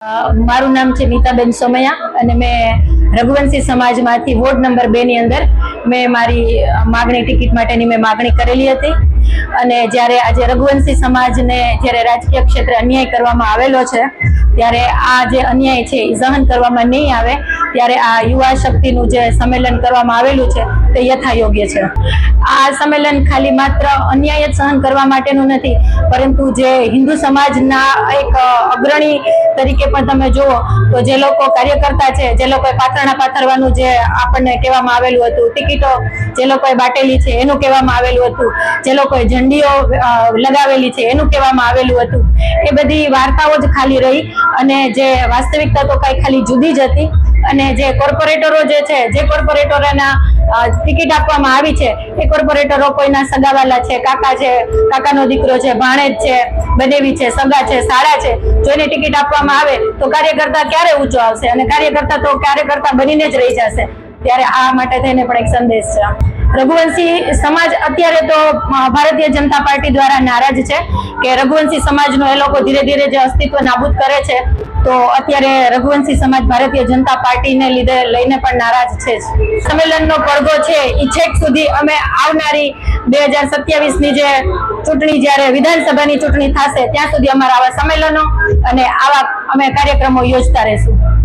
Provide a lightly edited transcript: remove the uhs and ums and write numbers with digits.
મારું નામ છે નીતાબેન સોમૈયા અને મેં રઘુવંશી સમાજમાંથી વોર્ડ નંબર 2 ની અંદર મેં મારી માગણી ટિકિટ માટેની મેં માગણી કરેલી હતી અને જ્યારે આજે રઘુવંશી સમાજને જ્યારે રાજકીય ક્ષેત્રે અન્યાય કરવામાં આવેલો છે ત્યારે આ જે અન્યાય છે એ સહન કરવામાં નહીં આવે ત્યારે આ યુવા શક્તિનું જે સંમેલન કરવામાં આવેલું છે તે યથાયોગ્ય છે। આ સંમેલન ખાલી માત્ર અન્યાય જ સહન કરવા માટેનું નથી, પરંતુ જે હિન્દુ સમાજના એક અગ્રણી તરીકે પણ તમે જુઓ તો જે લોકો કાર્યકર્તા છે, જે લોકોએ પાથરણા પાથરવાનું જે આપણને કહેવામાં આવેલું હતું, ટિકિટો જે લોકોએ બાટેલી છે એનું કહેવામાં આવેલું હતું, જે લોકોએ ઝંડીઓ લગાવેલી છે એનું કહેવામાં આવેલું હતું, એ બધી વાર્તાઓ જ ખાલી રહી અને જે વાસ્તવિકતા તો કઈ ખાલી જુદી જ હતી। અને જે કોર્પોરેટરો જે છે, જે કોર્પોરેટરોના ટિકિટ આપવામાં આવી છે એ કોર્પોરેટરો કોઈના સગાવાલા છે, કાકા છે, કાકાનો દીકરો છે, ભાણેજ છે, બનેવી છે, સગા છે, સાળા છે, જોઈને ટિકિટ આપવામાં આવે તો કાર્યકર્તા ક્યારે ઊંચો આવશે અને કાર્યકર્તા તો કાર્યકર્તા બનીને જ રહી જશે। ત્યારે આ માટે થઈને પણ એક સંદેશ છે। રઘુવંશી સમાજ અત્યારે તો ભારતીય જનતા પાર્ટી દ્વારા નારાજ છે કે રઘુવંશી સમાજનો એ લોકો ધીરે ધીરે જે અસ્તિત્વ નાબૂદ કરે છે, તો અત્યારે રઘુવંશી સમાજ ભારતીય જનતા પાર્ટીને લીધે લઈને પણ નારાજ છે। સંમેલનનો પડઘો છે એ છેક સુધી અમે આવનારી 2027ની જે ચૂંટણી, જ્યારે વિધાનસભાની ચૂંટણી થશે ત્યાં સુધી અમારા આવા સંમેલનો અને આવા અમે કાર્યક્રમો યોજતા રહેશું।